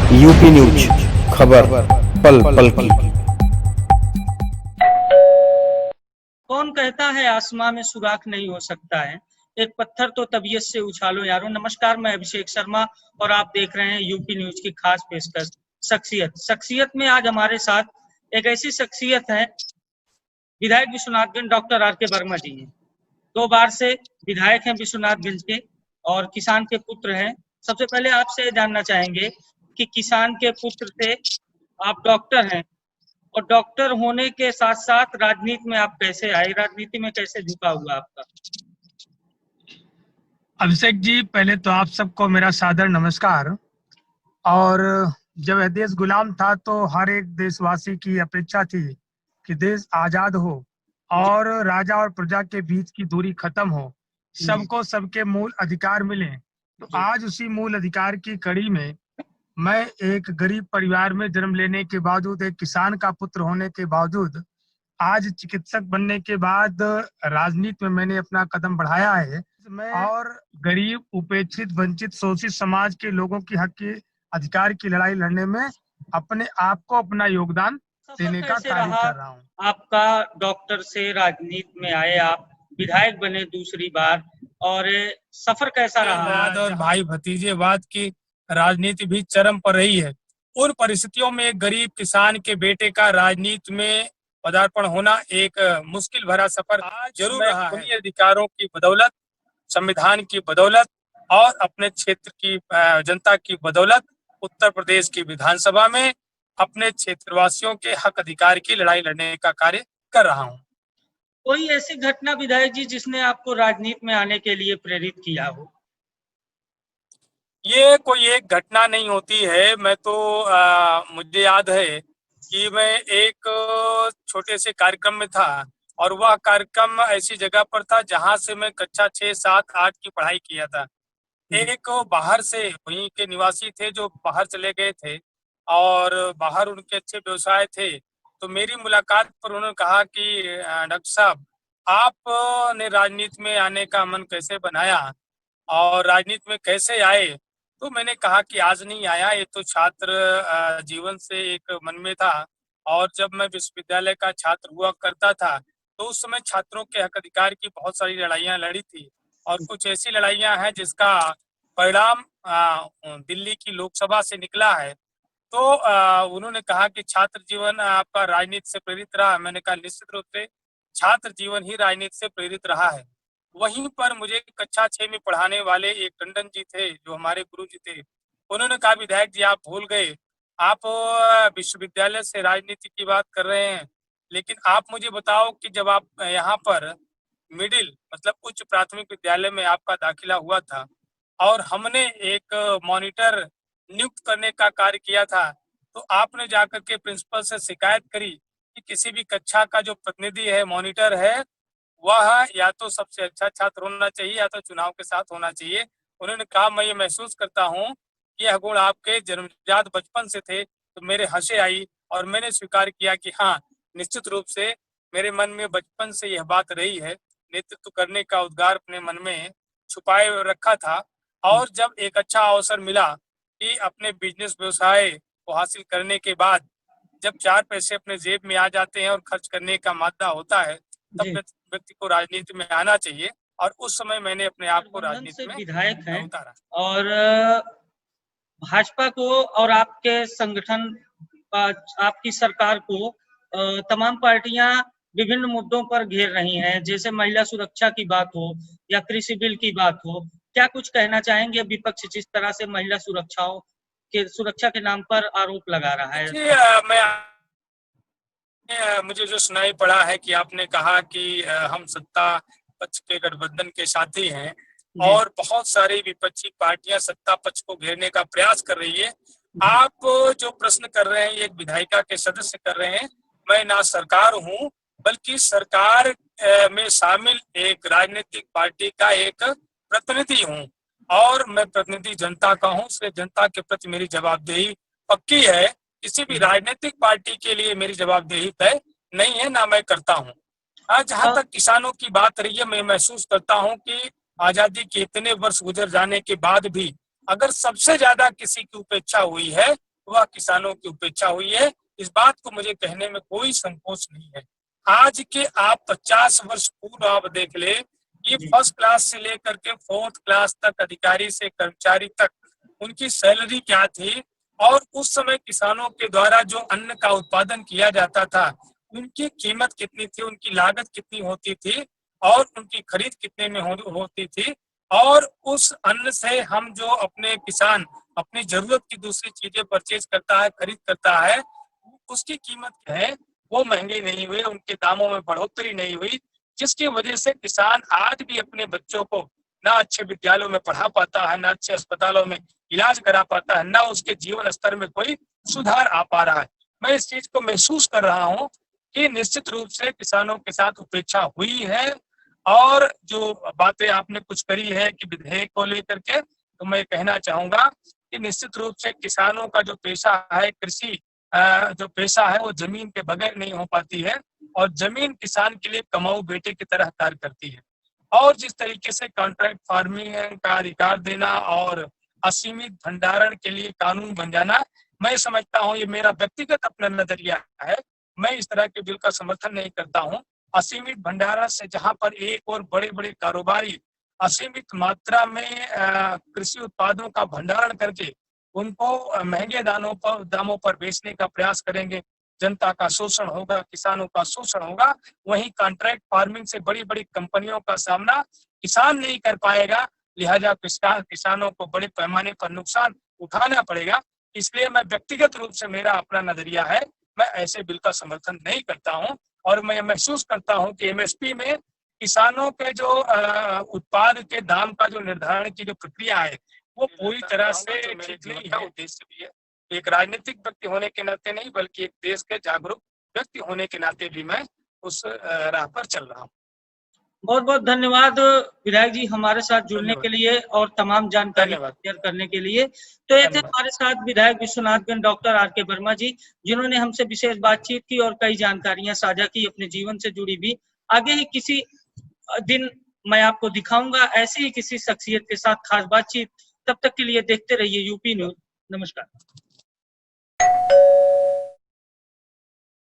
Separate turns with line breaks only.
UP news, खबर पल पल की।
कौन कहता है आसमां में सुराख नहीं हो सकता है। एक पत्थर तो तबीयत से उछालो यारो। नमस्कार, मैं अभिषेक शर्मा और आप देख रहे हैं यूपी न्यूज की खास पेशकश शख्सियत में आज हमारे साथ एक ऐसी शख्सियत है, विधायक विश्वनाथगंज डॉक्टर आर के वर्मा जी हैं। 2 बार से विधायक हैं विश्वनाथगंज के और किसान के पुत्र हैं। सबसे पहले आपसे जानना चाहेंगे कि किसान के पुत्र से आप डॉक्टर हैं और डॉक्टर होने के साथ साथ राजनीति में आप कैसे आए, राजनीति में कैसे झुका हुआ आपका?
अभिषेक जी, पहले तो आप सबको मेरा सादर नमस्कार। और जब यह देश गुलाम था तो हर एक देशवासी की अपेक्षा थी कि देश आजाद हो और राजा और प्रजा के बीच की दूरी खत्म हो, सबको सबके मूल अधिकार मिले। तो आज उसी मूल अधिकार की कड़ी में मैं एक गरीब परिवार में जन्म लेने के बावजूद, एक किसान का पुत्र होने के बावजूद, आज चिकित्सक बनने के बाद राजनीति में मैंने अपना कदम बढ़ाया है। मैं और गरीब, उपेक्षित, वंचित, शोषित समाज के लोगों की हक के अधिकार की लड़ाई लड़ने में अपने आप को अपना योगदान देने का कार्य कर रहा हूँ।
आपका डॉक्टर से राजनीति में आए, आप विधायक बने दूसरी बार, और सफर कैसा रहा?
और भाई भतीजेवाद की राजनीति भी चरम पर रही है। उन परिस्थितियों में एक गरीब किसान के बेटे का राजनीति में पदार्पण होना एक मुश्किल भरा सफर जरूर रहा है। अधिकारों की बदौलत, संविधान की बदौलत और अपने क्षेत्र की जनता की बदौलत उत्तर प्रदेश की विधानसभा में अपने क्षेत्रवासियों के हक अधिकार की लड़ाई लड़ने का कार्य कर रहा हूँ।
कोई ऐसी घटना विधायक जी जिसने आपको राजनीति में आने के लिए प्रेरित किया हो?
ये कोई एक घटना नहीं होती है। मैं तो मुझे याद है कि मैं एक छोटे से कार्यक्रम में था और वह कार्यक्रम ऐसी जगह पर था जहां से मैं कक्षा 6, 7, 8 की पढ़ाई किया था। एक बाहर से वहीं के निवासी थे जो बाहर चले गए थे और बाहर उनके अच्छे व्यवसाय थे। तो मेरी मुलाकात पर उन्होंने कहा कि डॉक्टर साहब, आपने राजनीति में आने का मन कैसे बनाया और राजनीति में कैसे आए? तो मैंने कहा कि आज नहीं आया, ये तो छात्र जीवन से एक मन में था। और जब मैं विश्वविद्यालय का छात्र हुआ करता था तो उस समय छात्रों के हक अधिकार की बहुत सारी लड़ाइयां लड़ी थी और कुछ ऐसी लड़ाइयां हैं जिसका परिणाम दिल्ली की लोकसभा से निकला है। तो उन्होंने कहा कि छात्र जीवन आपका राजनीति से प्रेरित रहा। मैंने कहा निश्चित रूप से छात्र जीवन ही राजनीति से प्रेरित रहा है। वहीं पर मुझे कक्षा 6 में पढ़ाने वाले एक टंडन जी थे जो हमारे गुरु जी थे। उन्होंने कहा विधायक जी, आप भूल गए, आप विश्वविद्यालय से राजनीति की बात कर रहे हैं, लेकिन आप मुझे बताओ कि जब आप यहाँ पर मिडिल मतलब उच्च प्राथमिक विद्यालय में आपका दाखिला हुआ था और हमने एक मॉनिटर नियुक्त करने का कार्य किया था, तो आपने जाकर के प्रिंसिपल से शिकायत करी कि किसी भी कक्षा का जो प्रतिनिधि है, मॉनिटर है, वह या तो सबसे अच्छा छात्र होना चाहिए या तो चुनाव के साथ होना चाहिए। उन्होंने कहा मैं ये महसूस करता हूँ कि यह गुण आपके जन्मजात बचपन से थे। तो मेरे हंसी आई और मैंने स्वीकार किया कि हाँ, निश्चित रूप से मेरे मन में बचपन से यह बात रही है। नेतृत्व करने का उद्गार अपने मन में छुपाए रखा था और जब एक अच्छा अवसर मिला कि अपने बिजनेस व्यवसाय को हासिल करने के बाद जब 4 पैसे अपने जेब में आ जाते हैं और खर्च करने का मादा होता है, तब व्यक्ति को राजनीति में आना चाहिए और उस समय मैंने अपने आप को राजनीति में
विधायक हैं
उतारा।
और भाजपा को और आपके संगठन, आपकी सरकार को तमाम पार्टियां विभिन्न मुद्दों पर घेर रही हैं, जैसे महिला सुरक्षा की बात हो या कृषि बिल की बात हो। क्या कुछ कहना चाहेंगे? विपक्ष जिस तरह से महिला सुरक्षा के नाम पर आरोप लगा रहा है।
मुझे जो सुनाई पड़ा है कि आपने कहा कि हम सत्ता पक्ष के गठबंधन के साथी हैं और बहुत सारी विपक्षी पार्टियां सत्ता पक्ष को घेरने का प्रयास कर रही है। आप जो प्रश्न कर रहे हैं ये एक विधायिका के सदस्य कर रहे हैं। मैं ना सरकार हूं बल्कि सरकार में शामिल एक राजनीतिक पार्टी का एक प्रतिनिधि हूं और मैं प्रतिनिधि जनता का हूं, इसलिए जनता के प्रति मेरी जवाबदेही पक्की है। किसी भी राजनीतिक पार्टी के लिए मेरी जवाबदेही तय नहीं है, ना मैं करता हूँ। जहाँ तक किसानों की बात रही है, मैं महसूस करता हूँ कि आजादी के इतने वर्ष गुजर जाने के बाद भी अगर सबसे ज्यादा किसी की उपेक्षा हुई है वह किसानों की उपेक्षा हुई है। इस बात को मुझे कहने में कोई संकोच नहीं है। आज के आप 50 वर्ष पूर्व आप देख ले कि फर्स्ट क्लास से लेकर के 4th क्लास तक, अधिकारी से कर्मचारी तक, उनकी सैलरी क्या थी और उस समय किसानों के द्वारा जो अन्न का उत्पादन किया जाता था उनकी कीमत कितनी थी, उनकी लागत कितनी होती थी और उनकी खरीद कितने में होती थी, और उस अन्न से हम जो अपने किसान अपनी जरूरत की दूसरी चीजें परचेज करता है, खरीद करता है, उसकी कीमत क्या है, वो महंगी नहीं हुई, उनके दामों में बढ़ोतरी नहीं हुई, जिसकी वजह से किसान आज भी अपने बच्चों को ना अच्छे विद्यालयों में पढ़ा पाता है, ना अच्छे अस्पतालों में इलाज करा पाता है, ना उसके जीवन स्तर में कोई सुधार आ पा रहा है। मैं इस चीज को महसूस कर रहा हूँ कि निश्चित रूप से किसानों के साथ उपेक्षा हुई है। और जो बातें आपने कुछ करी है कि विधेयक को लेकर के, तो मैं कहना चाहूंगा कि निश्चित रूप से किसानों का जो पेशा है, कृषि जो पेशा है, वो जमीन के बगैर नहीं हो पाती है और जमीन किसान के लिए कमाऊ बेटे की तरह कार्य करती है। और जिस तरीके से कॉन्ट्रैक्ट फार्मिंग का अधिकार देना और असीमित भंडारण के लिए कानून बन जाना, मैं समझता हूँ, ये मेरा व्यक्तिगत अपना नजरिया है, मैं इस तरह के बिल का समर्थन नहीं करता हूँ। असीमित भंडारण से जहां पर एक और बड़े बड़े कारोबारी असीमित मात्रा में कृषि उत्पादों का भंडारण करके उनको महंगे दामों पर बेचने का प्रयास करेंगे, जनता का शोषण होगा, किसानों का शोषण होगा। वहीं कॉन्ट्रैक्ट फार्मिंग से बड़ी बड़ी कंपनियों का सामना किसान नहीं कर पाएगा, लिहाजा किसानों को बड़े पैमाने पर नुकसान उठाना पड़ेगा। इसलिए मैं व्यक्तिगत रूप से, मेरा अपना नजरिया है, मैं ऐसे बिल का समर्थन नहीं करता हूं। और मैं महसूस करता हूं कि एमएसपी में किसानों के जो उत्पाद के दाम का जो निर्धारण की जो प्रक्रिया है, वो पूरी तरह से ठीक नहीं है। उद्देश्य भी है, एक राजनीतिक व्यक्ति होने के नाते नहीं, बल्कि एक देश के जागरूक व्यक्ति होने के नाते भी मैं उस राह पर चल रहा हूँ।
बहुत बहुत धन्यवाद विधायक जी हमारे साथ जुड़ने के लिए और तमाम जानकारी शेयर करने के लिए। तो ये थे हमारे साथ विधायक विश्वनाथगंज डॉक्टर आर के वर्मा जी, जिन्होंने हमसे विशेष बातचीत की और कई जानकारियां साझा की अपने जीवन से जुड़ी भी। आगे ही किसी दिन मैं आपको दिखाऊंगा ऐसी ही किसी शख्सियत के साथ खास बातचीत। तब तक के लिए देखते रहिए यूपी न्यूज। नमस्कार।